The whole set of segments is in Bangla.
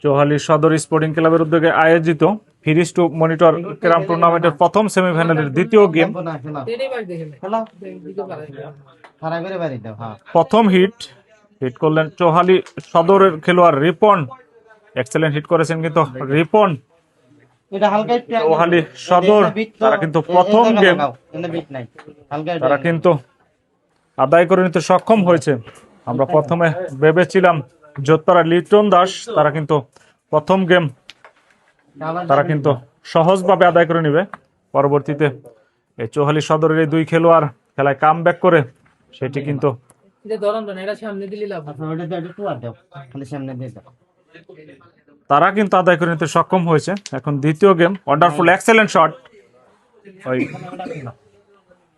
চৌহালি সদর স্পোর্টিং ক্লাবের উদ্যোগে আয়োজিত ফিরিস টু মনিটর ক্যারাম টুর্নামেন্টের প্রথম সেমিফাইনালের দ্বিতীয় গেম, প্রথম হিট করলেন চৌহালি সদরের খেলোয়াড় রিপন। এক্সেলেন্ট হিট করেছেন কিন্তু রিপন। চৌহালি সদর তারা কিন্তু প্রথম গেম তারা কিন্তু আদায় করে নিতে সক্ষম হয়েছে। আমরা প্রথমে ভেবেছিলাম যোত্তরা লিটন দাস তারা কিন্তু প্রথম গেম তারা কিন্তু সহজভাবে আদায় করে নিবে। পরবর্তীতে এই চৌহালি সদরের এই দুই খেলোয়াড় খেলায় কাম ব্যাক করে সেটি কিন্তু তারা কিন্তু আদায় করে নিতে সক্ষম হয়েছে। এখন দ্বিতীয় গেম, ওয়ান্ডারফুল এক্সেলেন্ট শট ওই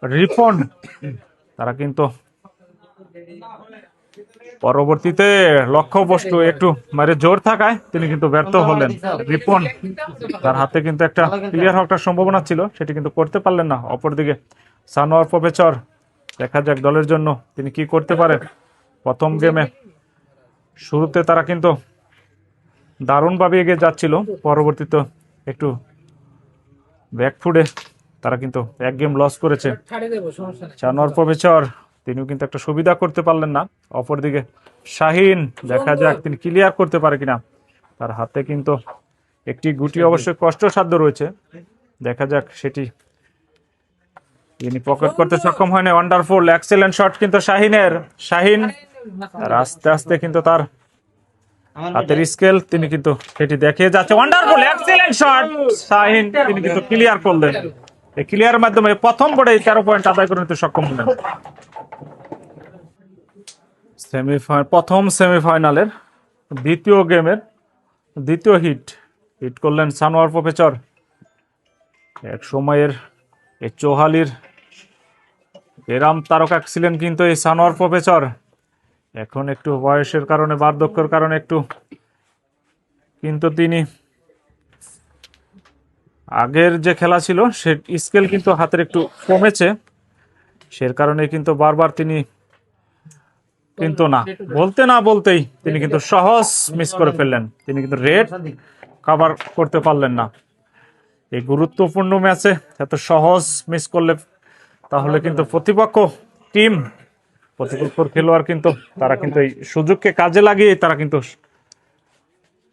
রিপন তারা কিন্তু পরবর্তীতে লক্ষ্যবস্তু একটু মারে জোর থাকায় তিনি কিন্তু ব্যর্থ হলেন। রিপন তার হাতে কিন্তু একটা ক্লিয়ার হওয়ার সম্ভাবনা ছিল, সেটি কিন্তু করতে পারলেন না। অপরদিকে সানোয়ার প্রফেসর, দেখা যাক দলের জন্য তিনি কি করতে পারেন। প্রথম গেমে শুরুতে তারা কিন্তু দারুণভাবে এগিয়ে যাচ্ছিল, পরবর্তীতে একটু ব্যাকফুটে তারা কিন্তু এক গেম লস করেছে। সানোয়ার প্রফেসর তিনিও কিন্তু একটা সুবিধা করতে পারলেন না। অপরদিকে শাহিন, দেখা যাক তিনি ক্লিয়ার করতে পারে কিনা। তার হাতে কিন্তু একটি গুটি অবশ্যই কষ্টসাধ্য রয়েছে, দেখা যাক সেটি তিনি পকেট করতে সক্ষম হয় না। ওয়ান্ডারফুল এক্সেলেন্ট শট কিন্তু শাহিনের। শাহিন আর আস্তে আস্তে কিন্তু তার হাতের স্কেল তিনি কিন্তু সেটি দেখিয়ে যাচ্ছে। ওয়ান্ডারফুল এক্সেলেন্ট শট শাহিন, তিনি কিন্তু ক্লিয়ার করলেন। এই ক্লিয়ারের মাধ্যমে প্রথম বোর্ডে 13 পয়েন্ট আদায় করে নিতে সক্ষম হলেন। প্রথম সেমিফাইনালের দ্বিতীয় গেমের দ্বিতীয় হিট করলেন সানোয়ার প্রফেসর। এক সময়ের এই চৌহালির এরাম তারকা ছিলেন কিন্তু এই সানোয়ার প্রফেসর। এখন একটু বয়সের কারণে, বার্ধক্যের কারণে একটু কিন্তু তিনি আগের যে খেলা ছিল সে স্কেল কিন্তু হাতের একটু কমেছে, সে কারণে কিন্তু বারবার তিনি কিন্তু না বলতে না বলতেই তিনি কিন্তু সহজ মিস করে ফেললেন। তিনি কিন্তু রেড কভার করতে পারলেন না। এই গুরুত্বপূর্ণ ম্যাচে এত সহজ মিস করলে তাহলে কিন্তু প্রতিপক্ষ টিম, প্রতিপক্ষ খেলোয়াড় কিন্তু তারা কিন্তু এই সুযোগকে কাজে লাগিয়ে তারা কিন্তু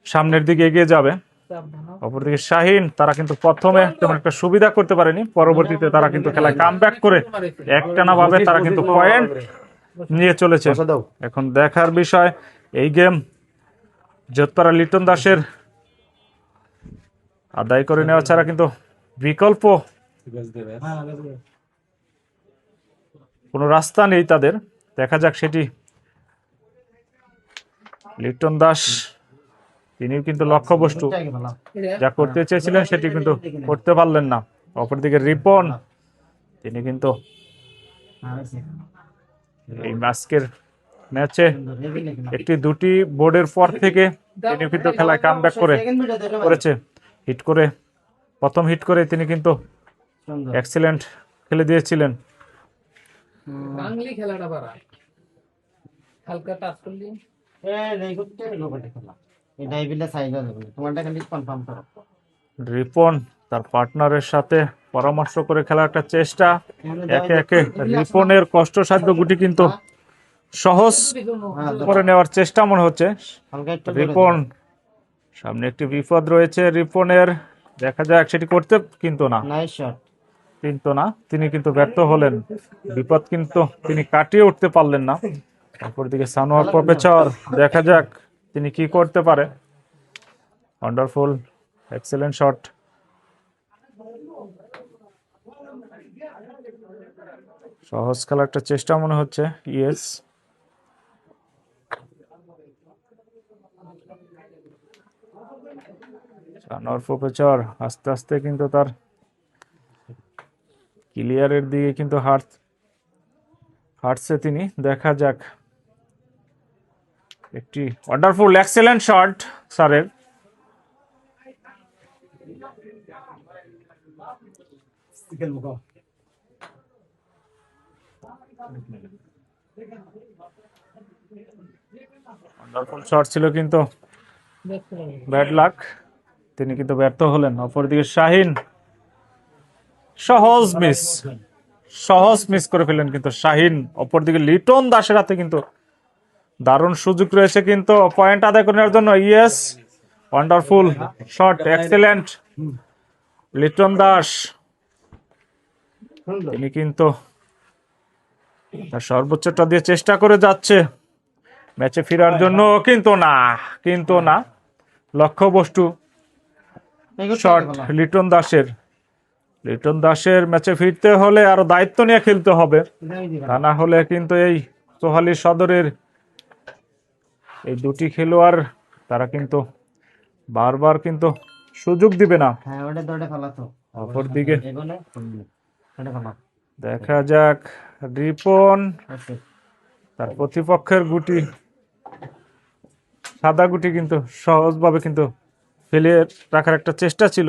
সামনের দিকে এগিয়ে যাবে। অপরদিকে শাহিন তারা কিন্তু প্রথমে তেমন একটা সুবিধা করতে পারেনি, পরবর্তীতে তারা কিন্তু খেলায় কামব্যাক করে একটানা ভাবে তারা কিন্তু পয়েন্ট নিয়ে চলেছে। এখন দেখার বিষয় এই গেম যোত্তরা লিটন দাসের আদায় করে নেওয়া ছাড়া কিন্তু বিকল্প কোনো রাস্তা নেই তাদের। দেখা যাক সেটি লিটন দাস তিনিও কিন্তু লক্ষ্যবস্তু যা করতে চেয়েছিলেন সেটি কিন্তু করতে পারলেন না। অপরদিকে রিপন তিনি কিন্তু এই আজকের ম্যাচে একটি দুটি বোর্ডের পর থেকে তিনি কিন্তু খেলায় কামব্যাক করেছে। হিট করে প্রথম হিট করে তিনি কিন্তু এক্সেলেন্ট খেলে দিয়েছিলেন। রিপন তার পার্টনারের সাথে পরামর্শ করে খেলার একটা চেষ্টা, একে একে রিপনের কষ্টসাধ্য গুটি কিন্তু সহজ করে নেওয়ার চেষ্টা মনে হচ্ছে। রিপন সামনে একটি বিপদ রয়েছে রিপনের, দেখা যাক সেটি করতে কিন্তু না তিনি কিন্তু ব্যর্থ হলেন। বিপদ কিন্তু তিনি কাটিয়ে উঠতে পারলেন না। অপরদিকে সানোয়ার প্রফেসর, দেখা যাক তিনি কি করতে পারে। ওয়ান্ডারফুল এক্সেলেন্ট শট, সহজ খেলার একটা চেষ্টা মনে হচ্ছে। ইয়েস, সানোয়ার প্রফেসর আস্তে আস্তে কিন্তু তার ক্লিয়ারের দিকে কিন্তু হাঁটছে তিনি। দেখা যাক একটি ওয়ান্ডারফুল এক্সেলেন্ট শট স্যারের। ওয়ান্ডারফুল শট ছিল কিন্তু ব্যাড লাক, তিনি কিন্তু ব্যর্থ হলেন। অপরদিকে শাহিন সহজ মিস করে ফেললেন কিন্তু শাহিন। অপরদিকে লিটন দাসের হাতে কিন্তু দারুণ সুযোগ রয়েছে কিন্তু পয়েন্ট আদায় করে নেওয়ার জন্য। Yes, wonderful shot, excellent Liton Das. তিনি কিন্তু তার সর্বোচ্চটা দিয়ে চেষ্টা করে যাচ্ছে ম্যাচে ফেরার জন্য, কিন্তু না লক্ষ্যবস্তু শট লিটন দাসের ম্যাচে ফিরতে হলে আরো দায়িত্ব নিয়ে খেলতে হবে, তা না হলে কিন্তু এই সোহালি সদরের এই দুটি খেলোয়াড় তারা কিন্তু বারবার কিন্তু সুযোগ দিবে না। অপরদিকে দেখা যাক রিপন তার প্রতিপক্ষের গুটি সাদা গুটি কিন্তু সহজভাবে কিন্তু ফেলে রাখার একটা চেষ্টা ছিল।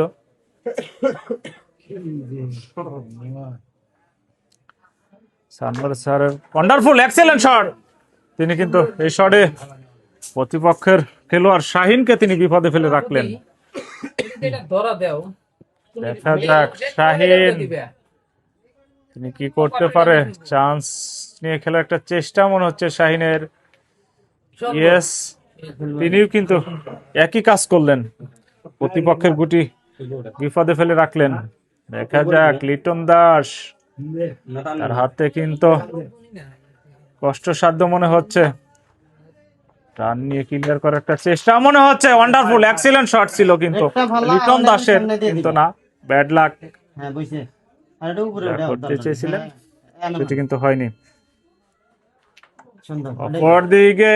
সানওয়ার স্যারের ওয়ান্ডারফুল এক্সেলেন্ট শট, তিনি কিন্তু এই শটে প্রতিপক্ষের খেলোয়াড় শাহিনকে তিনি বিপদে ফেলে রাখলেন। দেখা যাক শাহিন তিনি কি করতে পারে, চান্স নিয়ে খেলার একটা চেষ্টা মনে হচ্ছে শাহিনের। ইয়েস, তিনিও কিন্তু একই কাজ করলেন, প্রতিপক্ষের গুটি বিপদে ফেলে রাখলেন। দেখা যাক লিটন দাস, তার হাতে কিন্তু কষ্টসাধ্য মনে হচ্ছে, রান নিয়ে ক্লিয়ার করার একটা চেষ্টা মনে হচ্ছে। ওয়ান্ডারফুল এক্সিলেন্ট শট ছিল কিন্তু লিটন দাসের, কিন্তু না, ব্যাড লাক। করতে চেয়েছিলেন সেটি কিন্তু হয়নি। অপরদিকে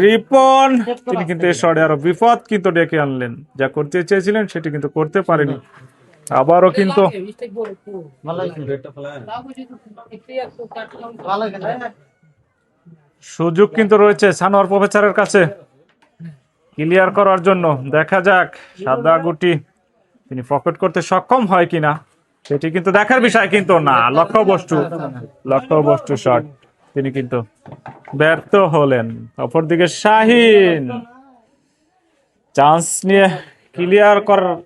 রিপন, তিনি কিন্তু এই শটে আরো বিপদ কিন্তু ডেকে আনলেন, যা করতে চেয়েছিলেন সেটি কিন্তু করতে পারেনি। আবারও কিন্তু সুযোগ কিন্তু রয়েছে সানোয়ার প্রফেসরের কাছে ক্লিয়ার করার জন্য। দেখা যাক সাদা গুটি তিনি পকেট করতে সক্ষম হয় কিনা, সেটি কিন্তু দেখার বিষয়, কিন্তু না, লক্ষ্যবস্তু শট, তিনি কিন্তু ব্যর্থ হলেন। অপরদিকে শাহিন চান্স নিয়ে ক্লিয়ার করার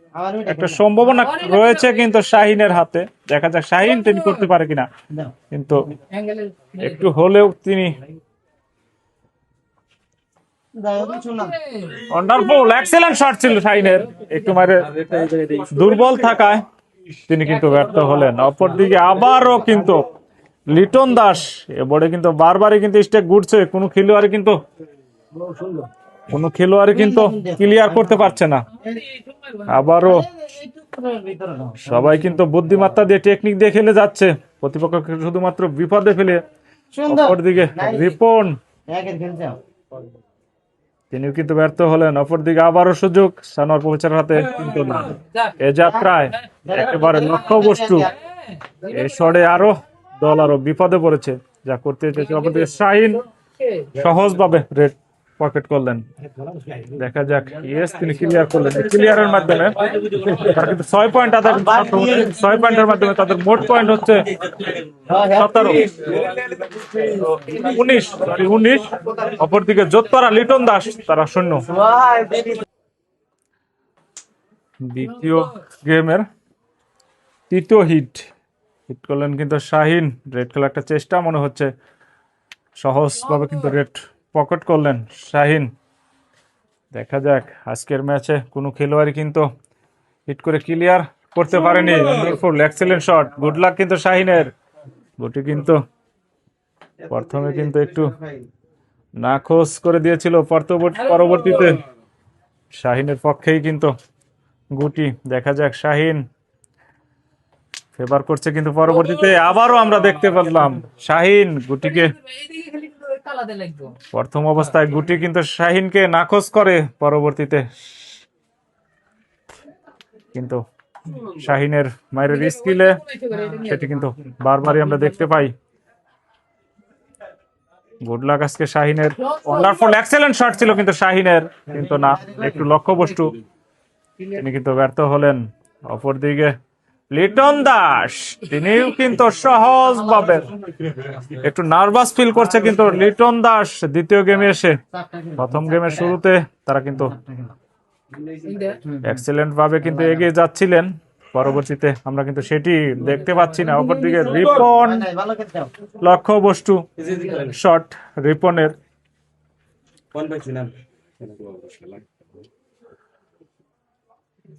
একটা সম্ভাবনা রয়েছে কিন্তু শাহিনের হাতে। দেখা যাক শাহিন তিনি করতে পারে কিনা, কিন্তু একটু হলেও তিনি ওয়ান্ডারফুল এক্সেলেন্ট শট ছিল শাহিনের, একটু মারে দুর্বল থাকায় তিনি কিন্তু ব্যর্থ হলেন। অপরদিকে আবারও কিন্তু লিটন দাস এবারে কিন্তু বারবারই কিন্তু স্টেক ঘুরছে, কোনো খেলোয়াড়ই কিন্তু ক্লিয়ার করতে পারছে না। আবারও সবাই কিন্তু বুদ্ধিমত্তা দিয়ে টেকনিক দিয়ে খেলে যাচ্ছে, প্রতিপক্ষকে শুধুমাত্র বিপদে ফেলে। অপরদিকে রিপন তিনিও কিন্তু ব্যর্থ হলেন। অপরদিকে আবারও সুযোগ সানোয়ার প্রফেসরের হাতে, কিন্তু না, এ যাত্রায় একেবারে লক্ষ্যবস্তু। এই শটে আরো দল আরো বিপদে পড়েছে, যা করতে চেয়েছে। অপরদিকে শাহিন সহজভাবে রেড পকেট করলেন। দেখা যাক, ইয়েস, তিনি ক্লিয়ার করলেন। ক্লিয়ারের মাধ্যমে তারা কিন্তু 6 পয়েন্ট আদায়, 6 পয়েন্টের মাধ্যমে তাদের মোট পয়েন্ট হচ্ছে 19। অপরদিকে যোধপাড়া লিটন দাস তারা 0। দ্বিতীয় গেমের তৃতীয় হিট করলেন কিন্তু শাহিন। রেড খেলার একটা চেষ্টা মনে হচ্ছে, সহজভাবে কিন্তু রেড পকেট করলেন শাহিন। দেখা যাক আজকের ম্যাচে কোনো খেলোয়াড়ই কিন্তু হিট করে ক্লিয়ার করতে পারেনি। এক্সেলেন্ট শট, গুড লাক কিন্তু শাহিনের। গুটি কিন্তু প্রথমে কিন্তু একটু নাখোশ করে দিয়েছিল, পরবর্তীতে শাহিনের পক্ষেই কিন্তু গুটি। দেখা যাক শাহিন ফেভার করছে, কিন্তু পরবর্তীতে আবারও আমরা দেখতে পেলাম শাহিন গুটিকে, প্রথম অবস্থায় গুটি কিন্তু শাহিনকে নাকচ করে, পরবর্তীতে কিন্তু শাহিনের মায়ের স্কিলে সেটি কিন্তু বারবারই আমরা দেখতে পাই। গুড লাক আজকে শাহিনের। ওয়ান্ডারফুল এক্সেলেন্ট শট ছিল কিন্তু শাহিনের, কিন্তু না, একটু লক্ষ্যবস্তু, তিনি কিন্তু ব্যর্থ হলেন। অপরদিকে লিটন দাস তিনিও কিন্তু সহজভাবে একটু নার্ভাস ফিল করছে, কিন্তু লিটন দাস দ্বিতীয় গেমে এসে প্রথম গেমের শুরুতে তারা কিন্তু এক্সেলেন্ট ভাবে কিন্তু এগিয়ে যাচ্ছিলেন। পরবর্তীতে আমরা কিন্তু সেটি দেখতে পাচ্ছি না। অপরদিকে রিপন লক্ষ্যবস্তু শট রিপনের।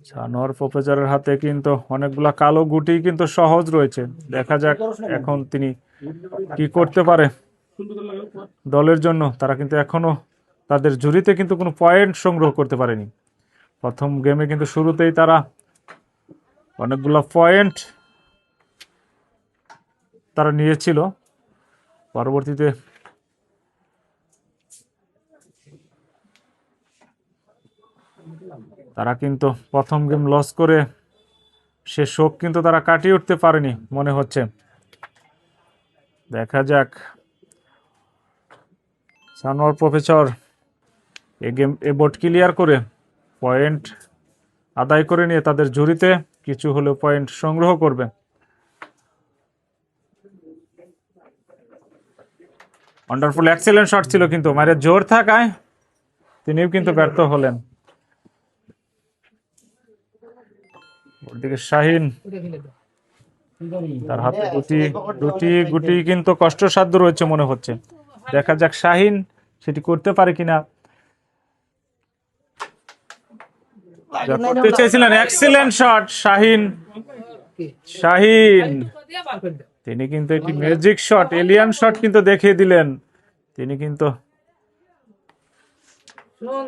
সানোয়ার প্রফেসরের হাতে কিন্তু অনেকগুলা কালো গুটি কিন্তু সহজ রয়েছে। দেখা যাক এখন তিনি কি করতে পারে দলের জন্য। তারা কিন্তু এখনো তাদের ঝুড়িতে কিন্তু কোনো পয়েন্ট সংগ্রহ করতে পারেনি। প্রথম গেমে কিন্তু শুরুতেই তারা অনেকগুলো পয়েন্ট তারা নিয়েছিল। পরবর্তীতে তারা কিন্তু প্রথম গেম লস করে সে শোক কিন্তু তারা কাটিয়ে উঠতে পারেনি মনে হচ্ছে। দেখা যাক সানোয়ার প্রফেসর এ বোর্ড ক্লিয়ার করে পয়েন্ট আদায় করে নিয়ে তাদের ঝুড়িতে কিছু হলেও পয়েন্ট সংগ্রহ করবে। ওয়ান্ডারফুল এক্সেলেন্ট শট ছিল, কিন্তু মারে জোর থাকায় তিনিও কিন্তু ব্যর্থ হলেন। ওদিকে শাহিন, তার হাতে দুটি গুটি কিন্তু কষ্টসাধ্য রয়েছে মনে হচ্ছে। দেখা যাক শাহিন সেটি করতে পারে কিনা। করতে চেয়েছিলেন এক্সেলেন্ট শট শাহিন তিনি কিন্তু একটি ম্যাজিক শট এলিয়ান শট কিন্তু দেখিয়ে দিলেন। তিনি কিন্তু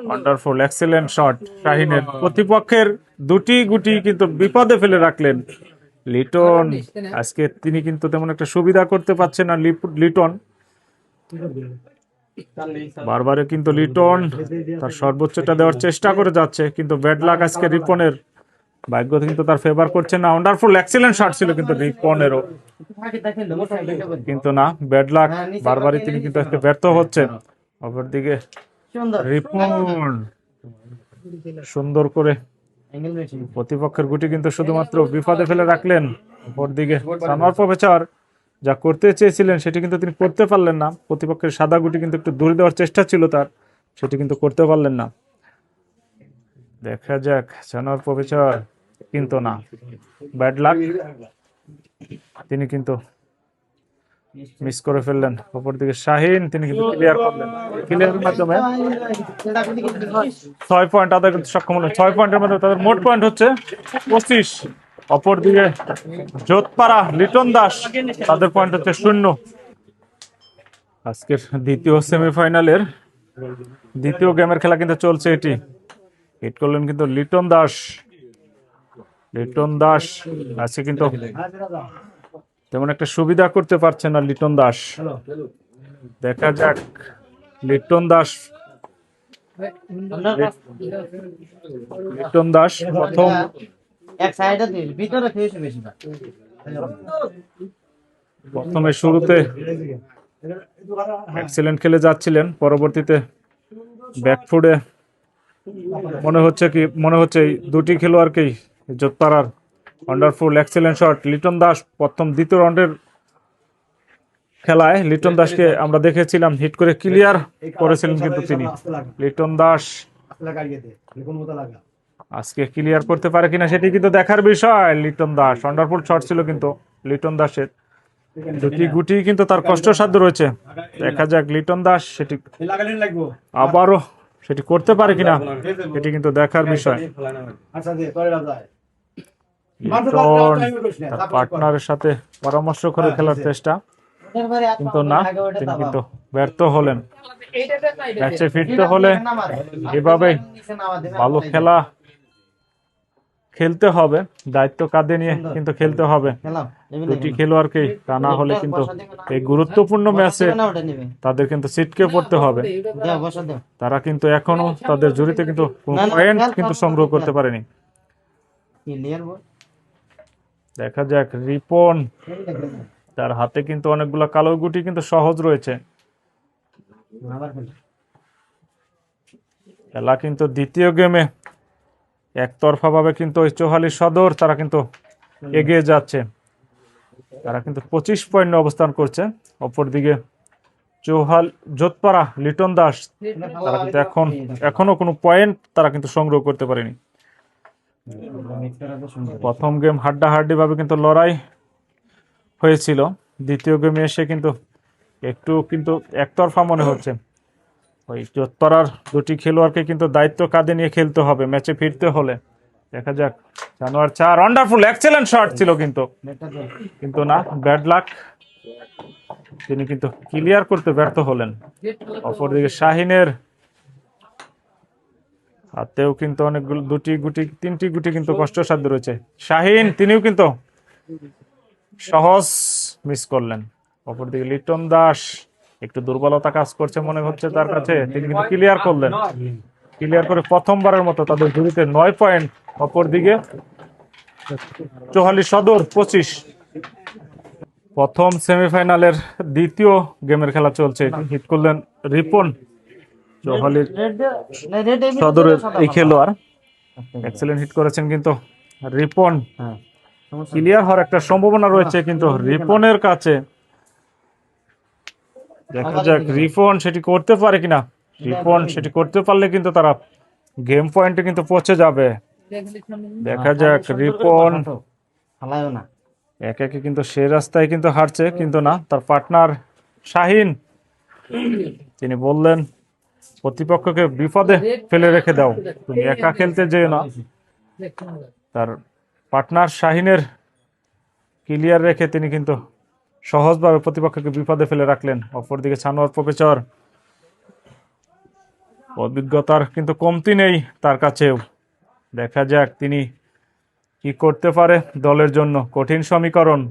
ওয়ান্ডারফুল এক্সেলেন্ট শট শাহিনের। প্রতিপক্ষের দুটি গুটি কিন্তু বিপদে ফেলে রাখলেন লিটন। আজকে তিনি কিন্তু তেমন একটা সুবিধা করতে পারছেন না লিটন। বারবারে কিন্তু লিটন তার সর্বোচ্চটা দেওয়ার চেষ্টা করে যাচ্ছে, কিন্তু ব্যাড লাক আজকে রিপনের। ভাগ্য কিন্তু তার ফেভার করছে না। ওয়ান্ডারফুল এক্সেলেন্ট শট ছিল কিন্তু রিপনেরও, কিন্তু না, ব্যাড লাক। বারবারই তিনি কিন্তু আজকে ব্যর্থ হচ্ছে। অপরদিকে রিপন সুন্দর করে প্রতিপক্ষের গুটি কিন্তু শুধুমাত্র বিপদে ফেলে রাখলেন। অপরদিকে সানোয়ার প্রফেসর যা করতে চেয়েছিলেন সেটি কিন্তু তিনি করতে পারলেন না। প্রতিপক্ষের সাদা গুটি কিন্তু একটু দূরে দেওয়ার চেষ্টা ছিল তার, সেটি কিন্তু করতে পারলেন না। দেখা যাক সানোয়ার প্রফেসর, কিন্তু না, ব্যাড লাক, তিনি কিন্তু মিস করে ফেললেন। অপরদিকে শাহিন তিনি কিন্তু ক্লিয়ার করলেন। ক্লিয়ারের মাধ্যমে 6 পয়েন্ট আদায় করতে সক্ষম হলেন। 6 পয়েন্টের মধ্যে তাদের মোট পয়েন্ট হচ্ছে 25। অপরদিকে যোধপাড়া লিটন দাস তাদের পয়েন্ট হচ্ছে 0। আজকের দ্বিতীয় সেমিফাইনালের দ্বিতীয় গেমের খেলা কিন্তু চলছে। এটি হিট করলেন কিন্তু লিটন দাস। লিটন দাস আজকে কিন্তু তেমন একটা সুবিধা করতে পারছে না লিটন দাস। দেখা যাক লিটন দাস প্রথম প্রথমে শুরুতে এক্সেলেন্ট খেলে যাচ্ছিলেন, পরবর্তীতে ব্যাকফুটে মনে হচ্ছে এই দুটি খেলোয়াড়কেই যোধপাড়ার wonderful excellent shot Liton Das. প্রথম দ্বিতীয় রাউন্ডের খেলায় লিটন দাসকে আমরা দেখেছিলাম হিট করে ক্লিয়ার করেছিলেন, কিন্তু তিনি লিটন দাস আজকে ক্লিয়ার করতে পারে কিনা সেটি কিন্তু দেখার বিষয়। লিটন দাস ওয়ান্ডারফুল শট ছিল কিন্তু লিটন দাসের, দুটি গুটি কিন্তু তার কষ্টসাধ্য রয়েছে। দেখা যাক লিটন দাস সেটি আবারও সেটি করতে পারে কিনা, এটি কিন্তু দেখার বিষয়। লিটন তার পার্টনারের সাথে পরামর্শ করে খেলার চেষ্টা, কিন্তু না, তিনি কিন্তু ব্যর্থ হলেন। ম্যাচে ফিরতে হলে এভাবে ভালো খেলা খেলতে হবে, দায়িত্ব কাঁধে নিয়ে কিন্তু খেলতে হবে দুটি খেলোয়াড়কেই। তা না হলে কিন্তু এই গুরুত্বপূর্ণ ম্যাচে তাদের কিন্তু ছিটকে পড়তে হবে। তারা কিন্তু এখনো তাদের ঝুড়িতে কিন্তু পয়েন্ট কিন্তু সংগ্রহ করতে পারেনি। দেখা যাক রিপন, তার হাতে কিন্তু অনেকগুলো কালো গুটি কিন্তু সহজ রয়েছে। খেলা কিন্তু দ্বিতীয় গেমে একতরফা ভাবে কিন্তু ওই চৌহালি সদর তারা কিন্তু এগিয়ে যাচ্ছে। তারা কিন্তু 25 পয়েন্ট অবস্থান করছে। অপরদিকে যোধপাড়া লিটন দাস তারা কিন্তু এখনো কোনো পয়েন্ট তারা কিন্তু সংগ্রহ করতে পারেনি। প্রথম গেম হাড্ডাহাড্ডি ভাবে কিন্তু লড়াই হয়েছিল, দ্বিতীয় গেমে এসে কিন্তু একটু কিন্তু একতরফা মনে হচ্ছে। ওই যোধপাড়ার দুটি খেলোয়াড়কে কিন্তু দায়িত্ব কাঁধে নিয়ে খেলতে হবে ম্যাচে ফিরতে হলে। দেখা যাক। জানোয়ার 4 ওয়ান্ডারফুল এক্সেলেন্ট শট ছিল কিন্তু না, ব্যাড লাক, তিনি কিন্তু ক্লিয়ার করতে ব্যর্থ হলেন। অপরদিকে শাহিনের হাতেও কিন্তু অনেকগুলো তিনটি গুটি কিন্তু কষ্টসাধ্য রয়েছে। শাহিন তিনিও কিন্তু সহজ মিস করলেন। অপরদিকে লিটন দাস একটু দুর্বলতা কাজ করছে মনে হচ্ছে তার কাছে, তিনি কিন্তু ক্লিয়ার করলেন। ক্লিয়ার করে প্রথমবারের মতো তাদের ঝুড়িতে 9 পয়েন্ট। অপরদিকে 44 সদর 25। প্রথম সেমিফাইনালের দ্বিতীয় গেমের খেলা চলছে। হিট করলেন রিপন, চৌহালির সদরের এই খেলোয়াড়। এক্সেলেন্ট হিট করেছেন কিন্তু রিপন। ক্লিয়ার হওয়ার একটা সম্ভাবনা রয়েছে কিন্তু রিপনের কাছে। দেখা যাক রিপন সেটি করতে পারে কিনা। রিপন সেটি করতে পারলে কিন্তু তারা গেম পয়েন্টে কিন্তু পৌঁছে যাবে। দেখা যাক রিপন একে একে কিন্তু সে রাস্তায় কিন্তু হারছে, কিন্তু না, তার পার্টনার শাহিন তিনি বললেন প্রতিপক্ষকে বিপদে ফেলে রেখে দাও, তুমি একা খেলতে যেও না। তার পার্টনার শাহিনের ক্লিয়ার রেখে তিনি কিন্তু সহজভাবে প্রতিপক্ষকে বিপদে ফেলে রাখলেন। অপরদিকে ছানোয়ার প্রফেসর, অভিজ্ঞতার কিন্তু কমতি নেই তার কাছেও। দেখা যাক তিনি কি করতে পারে দলের জন্য। কঠিন সমীকরণ।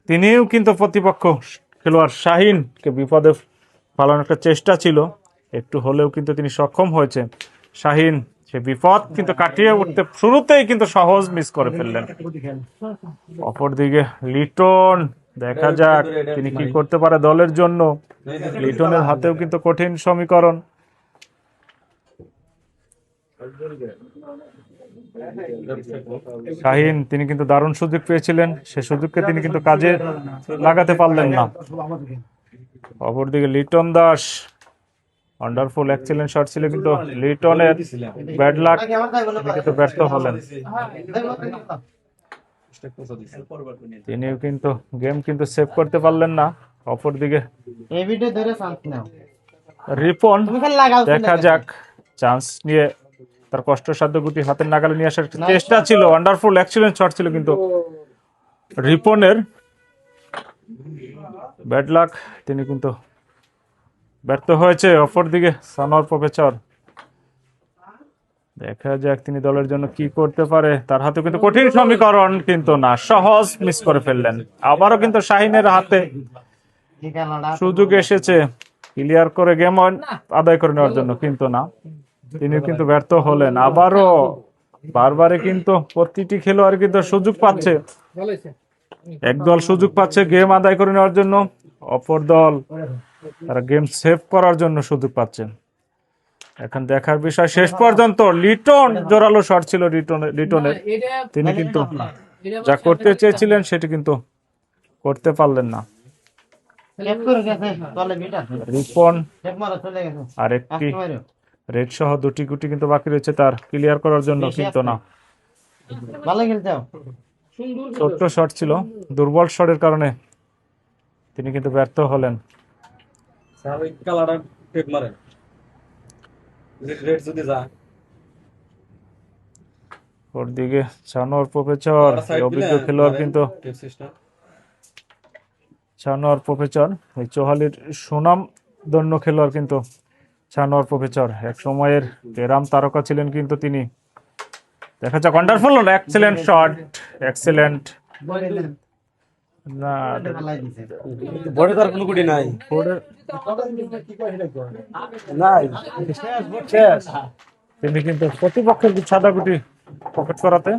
তিনিও কিন্তু প্রতিপক্ষ খেলোয়াড় শাহিনকে বিপদে ফালানোর একটা চেষ্টা ছিল, একটু হলেও কিন্তু তিনি সক্ষম হয়েছে। শাহিন সে বিপদ কিন্তু কাটিয়ে উঠতে শুরুতেই কিন্তু সহজ মিস করে ফেললেন। অপরদিকে লিটন, দেখা যাক তিনি কি করতে পারে দলের জন্য। লিটনের হাতেও কিন্তু কঠিন সমীকরণ। শাহিন তিনি কিন্তু দারুণ সুযোগ পেয়েছিলেন, সে সুযোগকে তিনি কিন্তু কাজে লাগাতে পারলেন না। অপরদিকে Liton Das, wonderful excellent shot ছিল কিন্তু লিটনের ব্যাড লাক, কিন্তু ব্যর্থ হলেন। তিনিও কিন্তু গেম কিন্তু সেভ করতে পারলেন না। অপরদিকে রিপন, দেখা যাক চান্স নিয়ে তার কষ্টসাধ্য গুটি হাতের নাগালে নিয়ে আসার চেষ্টা ছিল। ওয়ান্ডারফুল এক্সেলেন্ট শট ছিল কিন্তু রিপনের ব্যাড লাক, তিনি কিন্তু ব্যর্থ হয়েছে। অপরদিকে সানোয়ার প্রফেসর, দেখা যাক তিনি দলের জন্য কি করতে পারে। তার হাতে কিন্তু কঠিন সমীকরণ, কিন্তু না, সহজ মিস করে ফেললেন। আবারও কিন্তু শাহিনের হাতে সুযোগ এসেছে ক্লিয়ার করে গেম আদায় করে নেওয়ার জন্য, কিন্তু না, তিনি কিন্তু ব্যর্থ হলেন। আবারও বারবারে কিন্তু প্রতিটি খেলোয়াড় কিন্তু সুযোগ পাচ্ছে। একদল সুযোগ পাচ্ছে গেম আদায় করে নেওয়ার জন্য, অপর দল তারা গেম সেভ করার জন্য সুযোগ পাচ্ছে। এখন দেখার বিষয় শেষ পর্যন্ত লিটন, জোরালো শট ছিল লিটনের, তিনি কিন্তু যা করতে চেয়েছিলেন সেটি কিন্তু করতে পারলেন না। রিপন আরেকটি রেড সহ দুটি গুটি কিন্তু বাকি রয়েছে তার ক্লিয়ার করার জন্য, কিন্তু না, ছোট্ট শট ছিল, দুর্বল শটের কারণে তিনি কিন্তু ব্যর্থ হলেন। ওর দিকে ছানোয়ার প্রফেসর, অভিজ্ঞ খেলোয়াড় কিন্তু ছানোয়ার প্রফেসর, এই চৌহালির সুনাম ধন্য খেলোয়াড় কিন্তু ছানোয়ার প্রফেসর, এক সময়ের এরাম তারকা ছিলেন কিন্তু তিনি। দেখা যাক, ওয়ান্ডারফুল এক্সেলেন্ট শট, এক্সেলেন্ট। না, বড় তার কোনো গুটি নাই, তিনি কিন্তু প্রতিপক্ষের সাদা গুটি পকেট করাতে